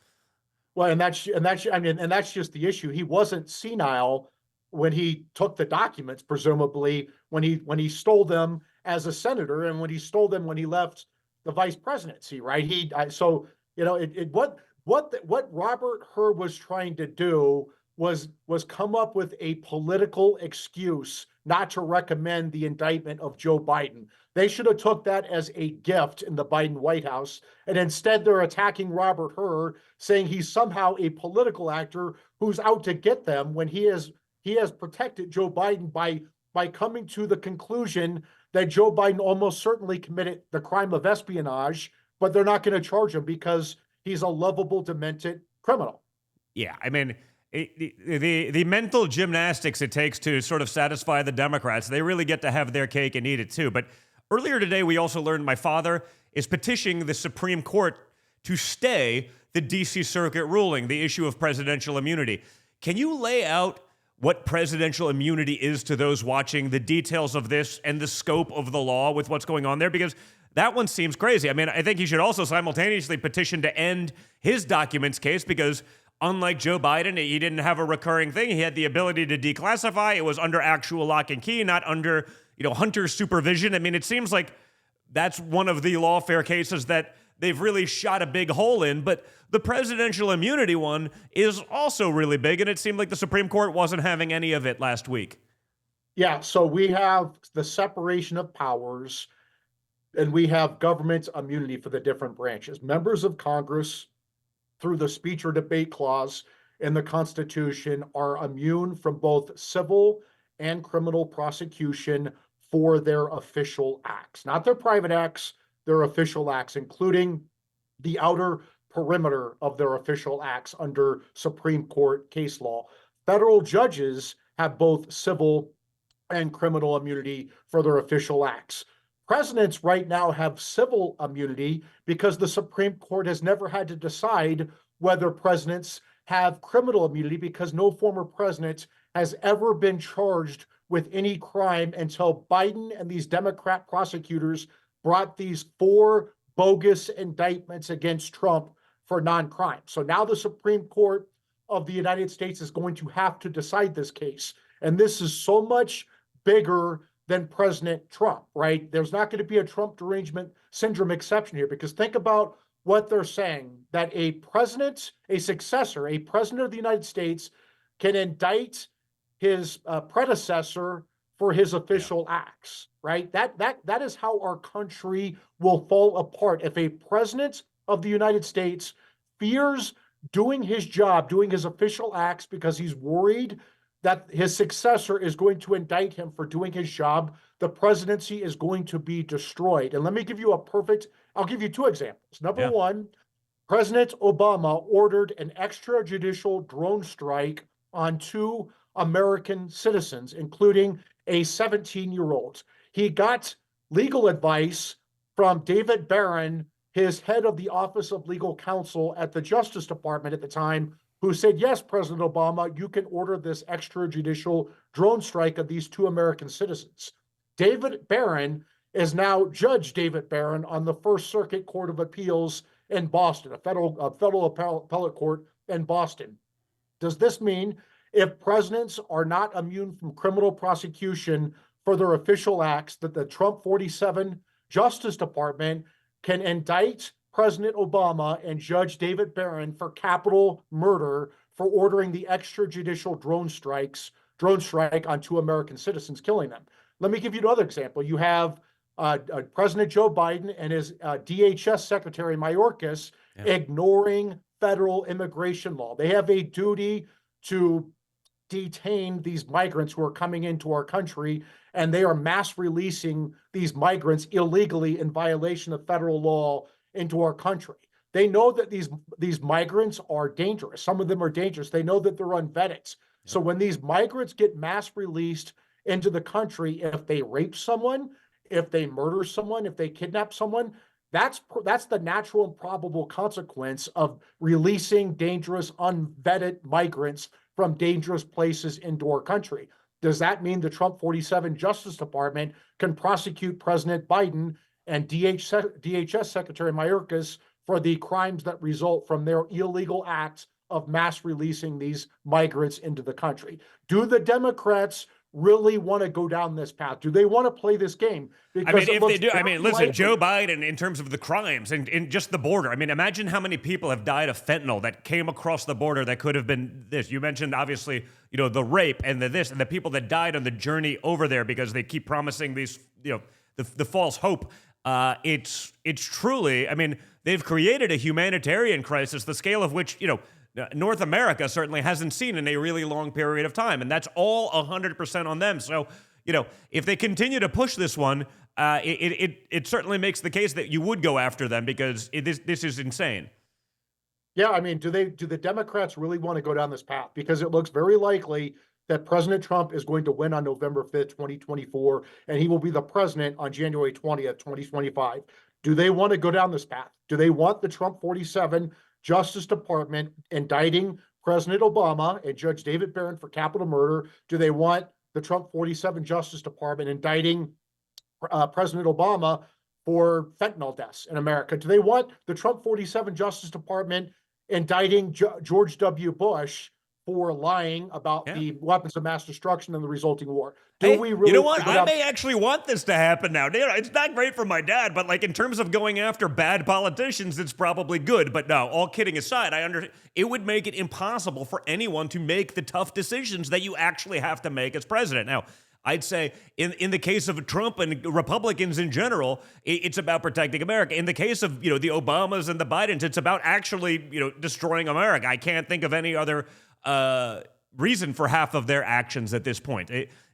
Well, and that's just the issue. He wasn't senile when he took the documents, presumably when he stole them as a senator, and when he stole them when he left the vice presidency, right? What Robert Hur was trying to do was come up with a political excuse not to recommend the indictment of Joe Biden. They should have took that as a gift in the Biden White House, and instead they're attacking Robert Hur, saying he's somehow a political actor who's out to get them when he has protected Joe Biden by coming to the conclusion that Joe Biden almost certainly committed the crime of espionage, but they're not going to charge him because he's a lovable, demented criminal. Yeah, I mean, the mental gymnastics it takes to sort of satisfy the Democrats, they really get to have their cake and eat it too. But earlier today, we also learned my father is petitioning the Supreme Court to stay the D.C. Circuit ruling, the issue of presidential immunity. Can you lay out what presidential immunity is to those watching, the details of this and the scope of the law with what's going on there? Because that one seems crazy. I mean, I think he should also simultaneously petition to end his documents case because unlike Joe Biden, he didn't have a recurring thing. He had the ability to declassify. It was under actual lock and key, not under, Hunter's supervision. I mean, it seems like that's one of the lawfare cases that they've really shot a big hole in. But the presidential immunity one is also really big, and it seemed like the Supreme Court wasn't having any of it last week. Yeah, so we have the separation of powers, and we have government immunity for the different branches. Members of Congress, through the speech or debate clause in the Constitution, are immune from both civil and criminal prosecution for their official acts, not their private acts, their official acts, including the outer perimeter of their official acts under Supreme Court case law. Federal judges have both civil and criminal immunity for their official acts. Presidents right now have civil immunity because the Supreme Court has never had to decide whether presidents have criminal immunity, because no former president has ever been charged with any crime until Biden and these Democrat prosecutors brought these 4 bogus indictments against Trump for non-crime. So now the Supreme Court of the United States is going to have to decide this case. And this is so much bigger than President Trump, right? There's not going to be a Trump derangement syndrome exception here, because think about what they're saying, that a president, a successor, a president of the United States can indict his predecessor for his official acts, right? That is how our country will fall apart. If a president of the United States fears doing his job, doing his official acts, because he's worried that his successor is going to indict him for doing his job, the presidency is going to be destroyed. And let me give you I'll give you 2 examples. Number one, President Obama ordered an extrajudicial drone strike on 2 American citizens, including a 17-year-old. He got legal advice from David Barron, his head of the Office of Legal Counsel at the Justice Department at the time, who said, yes, President Obama, you can order this extrajudicial drone strike of these 2 American citizens. David Barron is now Judge David Barron on the First Circuit Court of Appeals in Boston, a federal appellate court in Boston. Does this mean If presidents are not immune from criminal prosecution for their official acts, that the Trump 47 Justice Department can indict President Obama and Judge David Barron for capital murder for ordering the extrajudicial drone strike on 2 American citizens, killing them. Let me give you another example. You have President Joe Biden and his DHS Secretary Mayorkas ignoring federal immigration law. They have a duty to detain these migrants who are coming into our country, and they are mass releasing these migrants illegally in violation of federal law into our country. They know that these migrants are dangerous. Some of them are dangerous. They know that they're unvetted. So when these migrants get mass released into the country, if they rape someone, if they murder someone, if they kidnap someone, that's the natural and probable consequence of releasing dangerous, unvetted migrants from dangerous places into our country. Does that mean the Trump 47 Justice Department can prosecute President Biden and DHS Secretary Mayorkas for the crimes that result from their illegal acts of mass releasing these migrants into the country? Do the Democrats really want to go down this path? Do they want to play this game? Because if they do, listen, Joe Biden, in terms of the crimes and in just the border, imagine how many people have died of fentanyl that came across the border that could have been this. You mentioned, obviously, the rape and the people that died on the journey over there because they keep promising these, the false hope. It's truly, they've created a humanitarian crisis, the scale of which, North America certainly hasn't seen in a really long period of time. And that's all 100% on them. So, if they continue to push this one, it certainly makes the case that you would go after them because this is insane. Yeah, do the Democrats really want to go down this path? Because it looks very likely that President Trump is going to win on November 5th, 2024, and he will be the president on January 20th, 2025. Do they want to go down this path? Do they want the Trump 47 Justice Department indicting President Obama and Judge David Barron for capital murder? Do they want the Trump 47 Justice Department indicting President Obama for fentanyl deaths in America? Do they want the Trump 47 Justice Department indicting George W. Bush for lying about the weapons of mass destruction and the resulting war? Do we really? You know what? I may actually want this to happen now. It's not great for my dad, but in terms of going after bad politicians, it's probably good. But no, all kidding aside, I understand it would make it impossible for anyone to make the tough decisions that you actually have to make as president. Now, I'd say in the case of Trump and Republicans in general, it's about protecting America. In the case of, the Obamas and the Bidens, it's about actually, destroying America. I can't think of any other reason for half of their actions at this point.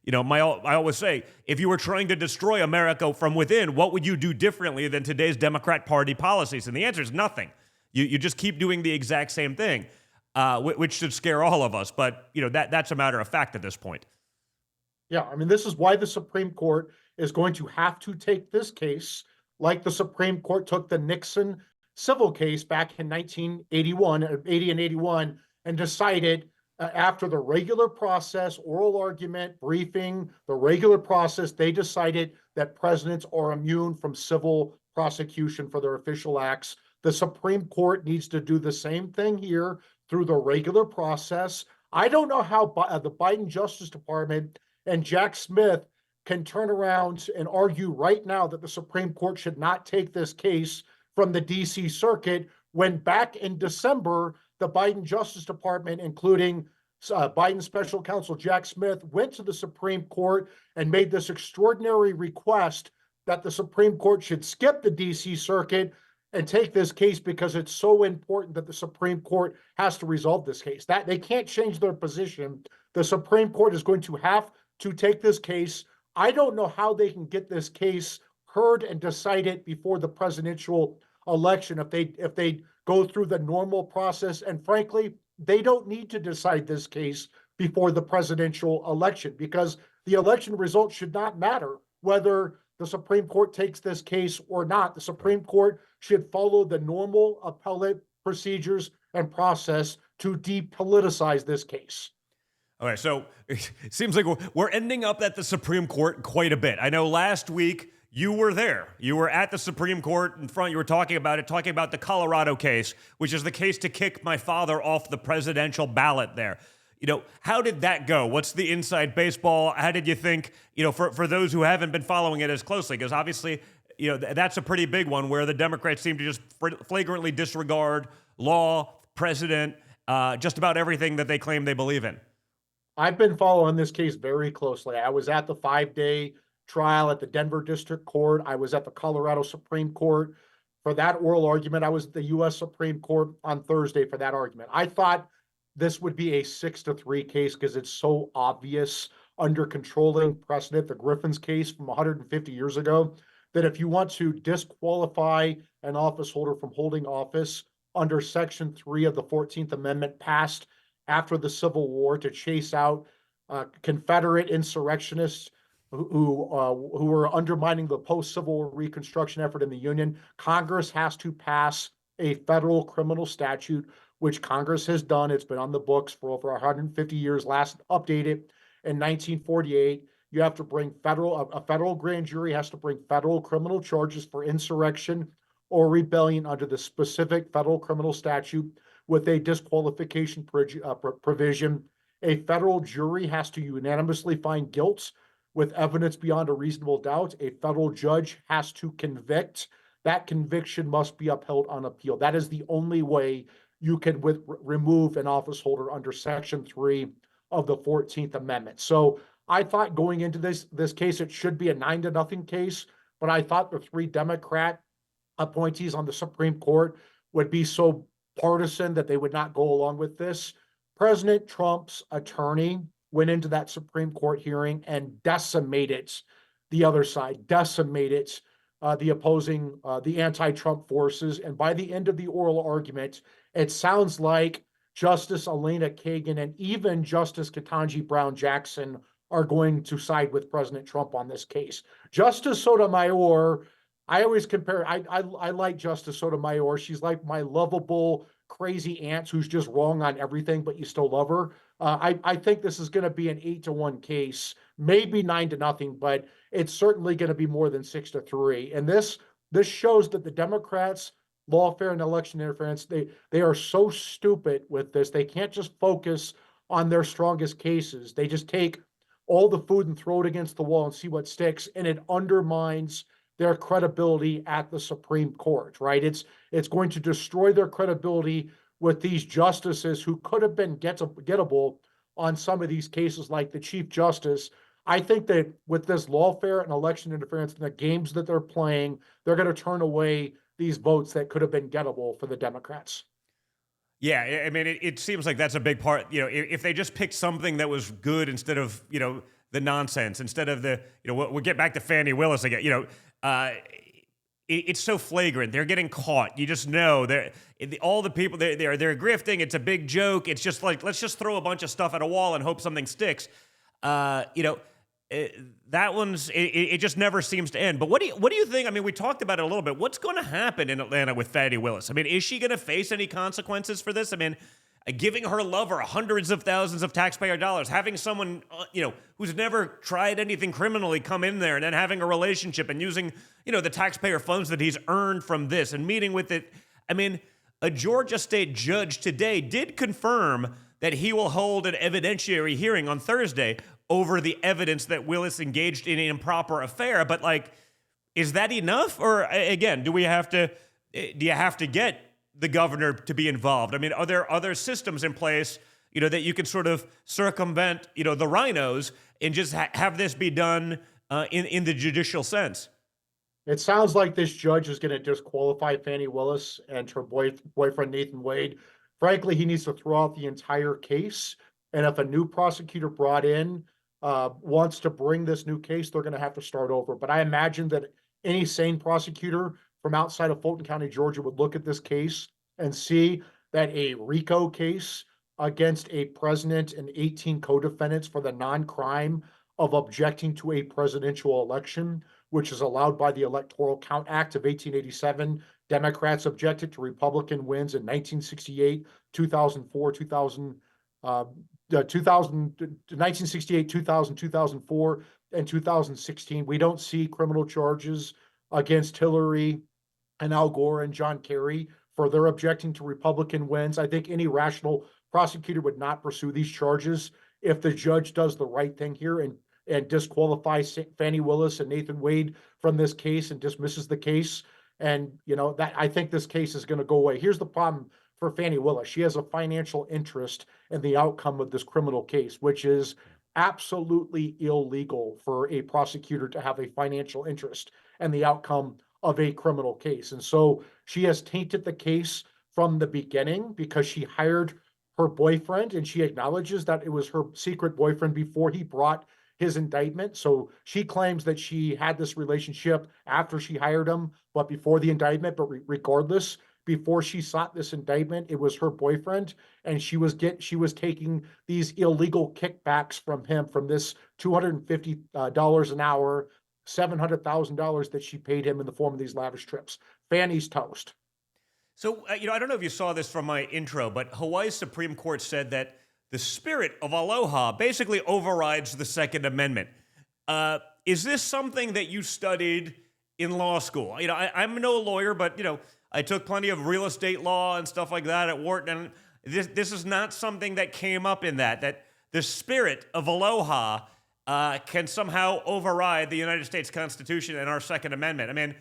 I always say, if you were trying to destroy America from within, what would you do differently than today's Democrat Party policies? And the answer is nothing. You just keep doing the exact same thing, which should scare all of us. But, that's a matter of fact at this point. Yeah, this is why the Supreme Court is going to have to take this case like the Supreme Court took the Nixon civil case back in 80 and 81, and decided after the regular process, oral argument, briefing, the regular process, they decided that presidents are immune from civil prosecution for their official acts. The Supreme Court needs to do the same thing here through the regular process. I don't know how the Biden Justice Department and Jack Smith can turn around and argue right now that the Supreme Court should not take this case from the D.C. Circuit, when back in December, the Biden Justice Department, including Biden Special Counsel Jack Smith, went to the Supreme Court and made this extraordinary request that the Supreme Court should skip the D.C. Circuit and take this case because it's so important that the Supreme Court has to resolve this case. That they can't change their position. The Supreme Court is going to have to take this case. I don't know how they can get this case heard and decided before the presidential election if they go through the normal process. And frankly, they don't need to decide this case before the presidential election, because the election results should not matter whether the Supreme Court takes this case or not. The Supreme Court should follow the normal appellate procedures and process to depoliticize this case. Okay, so it seems like we're ending up at the Supreme Court quite a bit. I know last week you were there. You were at the Supreme Court in front. You were talking about the Colorado case, which is the case to kick my father off the presidential ballot there. How did that go? What's the inside baseball? How did you think, for those who haven't been following it as closely? Because obviously, that's a pretty big one where the Democrats seem to just flagrantly disregard law, president, just about everything that they claim they believe in. I've been following this case very closely. I was at the 5-day trial at the Denver District Court. I was at the Colorado Supreme Court for that oral argument. I was at the U.S. Supreme Court on Thursday for that argument. I thought this would be a 6-3 case because it's so obvious under controlling precedent, the Griffin's case from 150 years ago, that if you want to disqualify an office holder from holding office under Section 3 of the 14th Amendment passed after the Civil War to chase out Confederate insurrectionists who were undermining the post-Civil War Reconstruction effort in the Union, Congress has to pass a federal criminal statute, which Congress has done. It's been on the books for over 150 years, last updated in 1948. You have to bring a federal grand jury has to bring federal criminal charges for insurrection or rebellion under the specific federal criminal statute with a disqualification provision. A federal jury has to unanimously find guilt with evidence beyond a reasonable doubt. A federal judge has to convict. That conviction must be upheld on appeal. That is the only way you can remove an office holder under Section 3 of the 14th Amendment. So I thought going into this case, it should be a 9-0 case, but I thought the 3 Democrat appointees on the Supreme Court would be so partisan that they would not go along with this. President Trump's attorney went into that Supreme Court hearing and decimated the other side, decimated the opposing, the anti-Trump forces. And by the end of the oral argument, it sounds like Justice Elena Kagan and even Justice Ketanji Brown Jackson are going to side with President Trump on this case. Justice Sotomayor, I always compare, I like Justice Sotomayor. She's like my lovable, crazy aunt who's just wrong on everything, but you still love her. I think this is going to be an 8-1 case, maybe 9-0, but it's certainly going to be more than 6-3. And this shows that the Democrats, lawfare and election interference, they are so stupid with this. They can't just focus on their strongest cases. They just take all the food and throw it against the wall and see what sticks, and it undermines their credibility at the Supreme Court, right? It's going to destroy their credibility with these justices who could have been gettable on some of these cases, like the Chief Justice. I think that with this lawfare and election interference and the games that they're playing, they're going to turn away these votes that could have been gettable for the Democrats. Yeah, I mean, it seems like that's a big part. If they just picked something that was good instead of, the nonsense, instead of the, we'll get back to Fani Willis again, it's so flagrant. They're getting caught. You just know all the people they're grifting. It's a big joke. It's just like, let's just throw a bunch of stuff at a wall and hope something sticks. That one's it just never seems to end. But what do you think? I mean, we talked about it a little bit. What's going to happen in Atlanta with Fani Willis? I mean, is she going to face any consequences for this? I mean, giving her lover hundreds of thousands of taxpayer dollars, having someone who's never tried anything criminally come in there, and then having a relationship and using the taxpayer funds that he's earned from this and meeting with it. I mean, a Georgia state judge today did confirm that he will hold an evidentiary hearing on Thursday over the evidence that Willis engaged in an improper affair. But is that enough? Or again, do you have to get the governor to be involved? I mean, are there other systems in place, that you can sort of circumvent, the rhinos and just have this be done in the judicial sense? It sounds like this judge is going to disqualify Fani Willis and her boyfriend, Nathan Wade. Frankly, he needs to throw out the entire case. And if a new prosecutor brought in wants to bring this new case, they're going to have to start over. But I imagine that any sane prosecutor from outside of Fulton County, Georgia, would look at this case and see that a RICO case against a president and 18 co-defendants for the non-crime of objecting to a presidential election, which is allowed by the Electoral Count Act of 1887. Democrats objected to Republican wins in 1968, 2004, 1968, 2000, 2004, and 2016. We don't see criminal charges against Hillary and Al Gore and John Kerry for their objecting to Republican wins. I think any rational prosecutor would not pursue these charges if the judge does the right thing here and disqualifies Fannie Willis and Nathan Wade from this case and dismisses the case. And, that I think this case is going to go away. Here's the problem for Fannie Willis. She has a financial interest in the outcome of this criminal case, which is absolutely illegal for a prosecutor to have a financial interest in the outcome of a criminal case. And so she has tainted the case from the beginning because she hired her boyfriend, and she acknowledges that it was her secret boyfriend before he brought his indictment. So she claims that she had this relationship after she hired him, but before the indictment. But regardless, before she sought this indictment, it was her boyfriend, and she was taking these illegal kickbacks from him, from this $250 an hour, $700,000 that she paid him in the form of these lavish trips. Fannie's toast. So, I don't know if you saw this from my intro, but Hawaii's Supreme Court said that the spirit of aloha basically overrides the Second Amendment. Is this something that you studied in law school? I'm no lawyer, but, I took plenty of real estate law and stuff like that at Wharton. And this is not something that came up in that the spirit of aloha can somehow override the United States Constitution and our Second Amendment. I mean,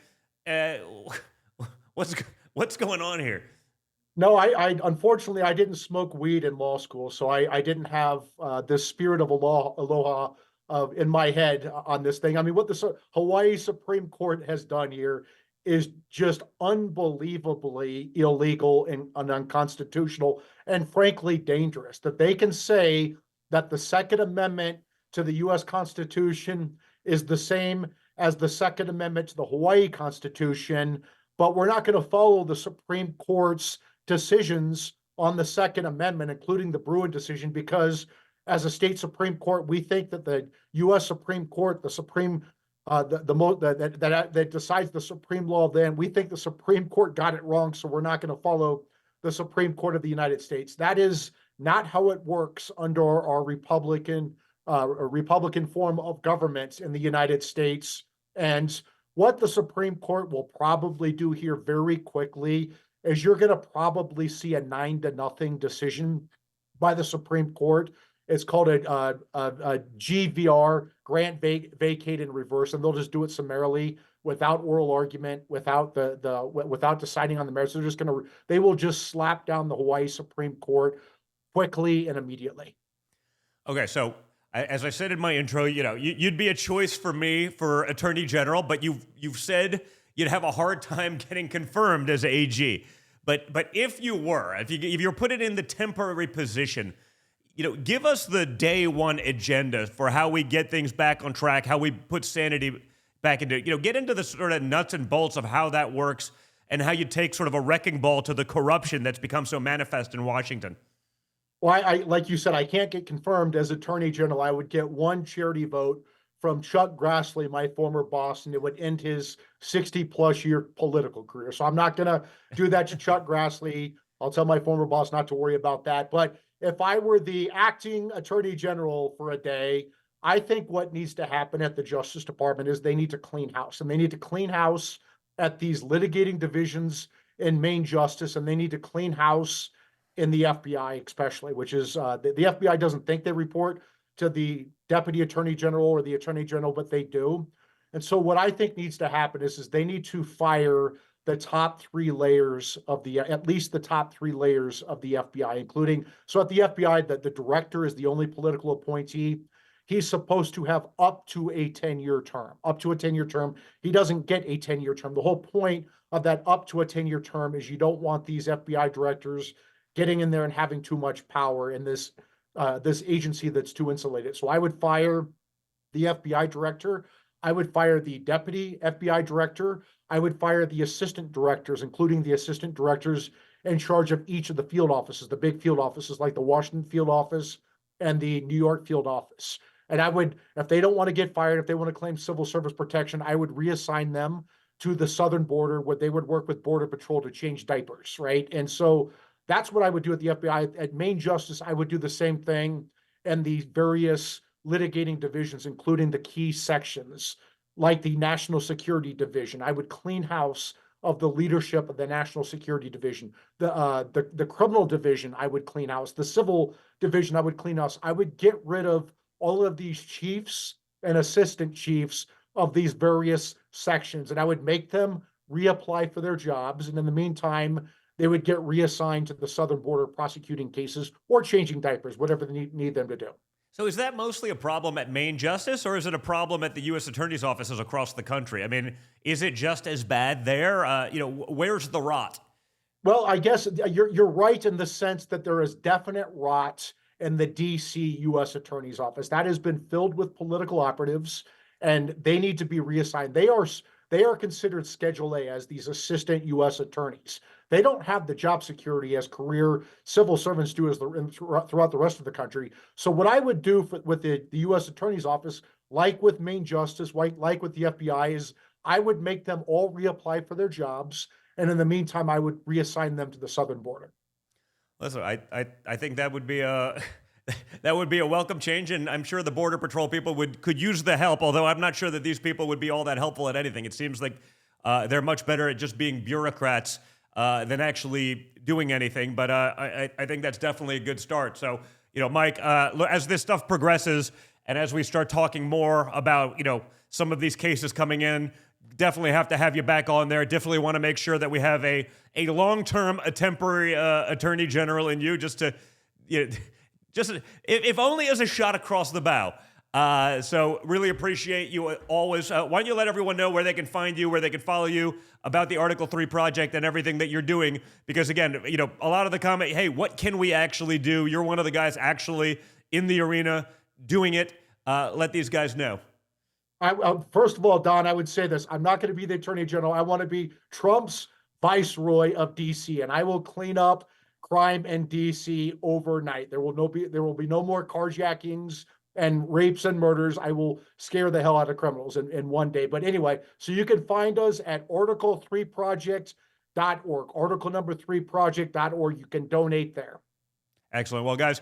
what's going on here? No, I unfortunately I didn't smoke weed in law school, so I didn't have this spirit of aloha in my head on this thing. I mean, what the Hawaii Supreme Court has done here is just unbelievably illegal and unconstitutional, and frankly dangerous. That they can say that the Second Amendment to the U.S. Constitution is the same as the Second Amendment to the Hawaii Constitution, but we're not going to follow the Supreme Court's decisions on the Second Amendment, including the Bruin decision, because as a state Supreme Court, we think that the U.S. Supreme Court, the Supreme, that decides the supreme law, then we think the Supreme Court got it wrong, so we're not going to follow the Supreme Court of the United States. That is not how it works under our Republican form of government in the United States. And what the Supreme Court will probably do here very quickly is you're going to probably see a 9-0 decision by the Supreme Court. It's called a GVR, grant vacate and reverse, and they'll just do it summarily without oral argument, without without deciding on the merits. They will just slap down the Hawaii Supreme Court quickly and immediately. Okay, so as I said in my intro, you'd be a choice for me for Attorney General, but you've said you'd have a hard time getting confirmed as AG. But if you're put it in the temporary position, give us the day one agenda for how we get things back on track, how we put sanity back into, get into the sort of nuts and bolts of how that works and how you take sort of a wrecking ball to the corruption that's become so manifest in Washington. Well, I like you said, I can't get confirmed as Attorney General. I would get one charity vote from Chuck Grassley, my former boss, and it would end his 60-plus year political career. So I'm not going to do that to Chuck Grassley. I'll tell my former boss not to worry about that. But if I were the acting Attorney General for a day, I think what needs to happen at the Justice Department is they need to clean house. And they need to clean house at these litigating divisions in Main Justice, and they need to clean house in the FBI especially, which is the FBI doesn't think they report to the Deputy Attorney General or the Attorney General, but they do. And so what I think needs to happen is they need to fire the top 3 layers of at least the top 3 layers of the FBI, including, so at the FBI, the director is the only political appointee. He's supposed to have up to a 10-year term. He doesn't get a 10-year term. The whole point of that up to a 10-year term is you don't want these FBI directors getting in there and having too much power in this agency that's too insulated. So I would fire the FBI director. I would fire the deputy FBI director. I would fire the assistant directors, including the assistant directors in charge of each of the field offices, the big field offices like the Washington field office and the New York field office. And I would, if they don't want to get fired, if they want to claim civil service protection, I would reassign them to the southern border where they would work with Border Patrol to change diapers, right? And so that's what I would do at the FBI. At Main Justice, I would do the same thing in the various litigating divisions, including the key sections, like the National Security Division. I would clean house of the leadership of the National Security Division. The criminal division I would clean house. The civil division I would clean house. I would get rid of all of these chiefs and assistant chiefs of these various sections, and I would make them reapply for their jobs. And in the meantime, they would get reassigned to the southern border prosecuting cases or changing diapers, whatever they need them to do. So is that mostly a problem at Maine Justice, or is it a problem at the U.S. Attorney's offices across the country? I mean, is it just as bad there? Where's the rot? Well, I guess you're right in the sense that there is definite rot in the D.C. U.S. Attorney's office. That has been filled with political operatives, and they need to be reassigned. They are considered Schedule A as these assistant U.S. attorneys. They don't have the job security as career civil servants do throughout the rest of the country. So what I would do with the U.S. Attorney's Office, like with Maine Justice, like with the FBI, is I would make them all reapply for their jobs. And in the meantime, I would reassign them to the southern border. Listen, I think that would be a that would be a welcome change, and I'm sure the Border Patrol people could use the help, although I'm not sure that these people would be all that helpful at anything. It seems like they're much better at just being bureaucrats than actually doing anything, but I think that's definitely a good start. So, Mike, as this stuff progresses and as we start talking more about, some of these cases coming in, definitely have to have you back on there. Definitely want to make sure that we have a long-term, a temporary attorney general in you, just to, just if only as a shot across the bow. So really appreciate you always. Why don't you let everyone know where they can find you, where they can follow you, about the Article 3 project and everything that you're doing? Because again, a lot of the comment, hey, what can we actually do? You're one of the guys actually in the arena doing it. Let these guys know. First of all, Don, I would say this. I'm not going to be the Attorney General. I want to be Trump's viceroy of D.C., and I will clean up crime in D.C. overnight. There will be no more carjackings and rapes and murders. I will scare the hell out of criminals in one day. But anyway, so you can find us at article3project.org, article number 3project.org. You can donate there. Excellent. Well, guys,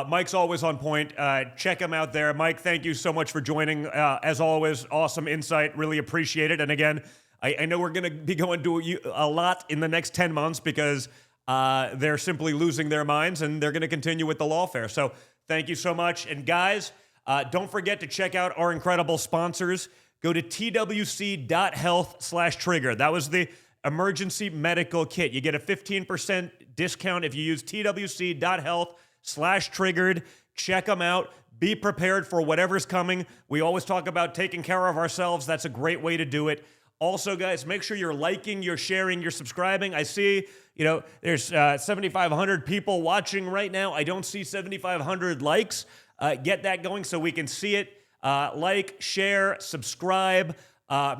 Mike's always on point. Check him out there. Mike, thank you so much for joining. As always, awesome insight. Really appreciate it. And again, I know we're going to be going to a lot in the next 10 months because they're simply losing their minds, and they're going to continue with the lawfare. So thank you so much. And guys, don't forget to check out our incredible sponsors. Go to twc.health/trigger. That was the emergency medical kit. You get a 15% discount if you use twc.health/triggered. Check them out. Be prepared for whatever's coming. We always talk about taking care of ourselves. That's a great way to do it. Also, guys, make sure you're liking, you're sharing, you're subscribing. I see, there's 7,500 people watching right now. I don't see 7,500 likes. Get that going so we can see it. Like, share, subscribe.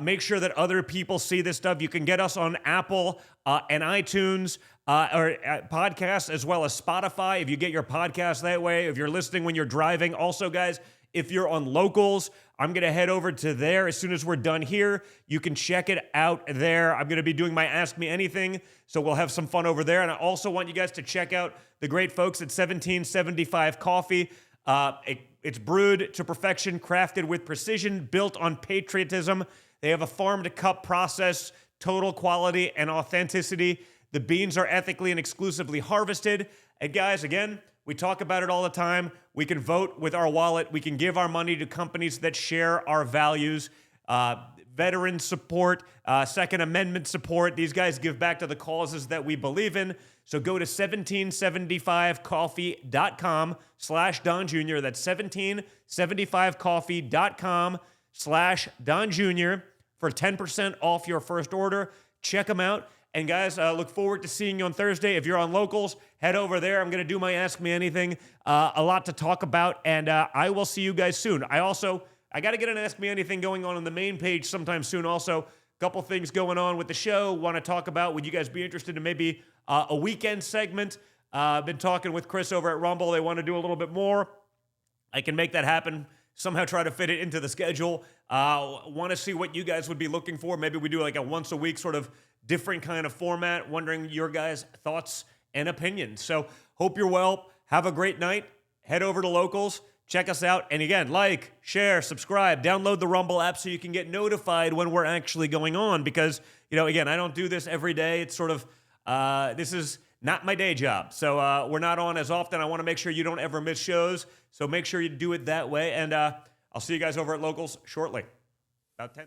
Make sure that other people see this stuff. You can get us on Apple and iTunes or podcasts, as well as Spotify if you get your podcast that way, if you're listening when you're driving. Also, guys, if you're on Locals, I'm going to head over to there as soon as we're done here. You can check it out there. I'm going to be doing my Ask Me Anything, so we'll have some fun over there. And I also want you guys to check out the great folks at 1775 Coffee. It's brewed to perfection, crafted with precision, built on patriotism. They have a farm-to-cup process, total quality and authenticity. The beans are ethically and exclusively harvested. And guys, again, we talk about it all the time. We can vote with our wallet. We can give our money to companies that share our values. Veteran support, Second Amendment support. These guys give back to the causes that we believe in. So go to 1775coffee.com/Don Jr. That's 1775coffee.com/Don Jr. for 10% off your first order. Check them out. And guys, look forward to seeing you on Thursday. If you're on Locals, head over there. I'm going to do my Ask Me Anything. A lot to talk about, and I will see you guys soon. I got to get an Ask Me Anything going on the main page sometime soon. Also, a couple things going on with the show. Want to talk about, would you guys be interested in maybe a weekend segment? I've been talking with Chris over at Rumble. They want to do a little bit more. I can make that happen. Somehow try to fit it into the schedule. Want to see what you guys would be looking for. Maybe we do like a once a week sort of different kind of format. Wondering your guys' thoughts and opinions. So hope you're well. Have a great night. Head over to Locals. Check us out. And again, like, share, subscribe, download the Rumble app so you can get notified when we're actually going on, because again, I don't do this every day. It's sort of, this is not my day job. So we're not on as often. I want to make sure you don't ever miss shows. So make sure you do it that way. And I'll see you guys over at Locals shortly. About 10.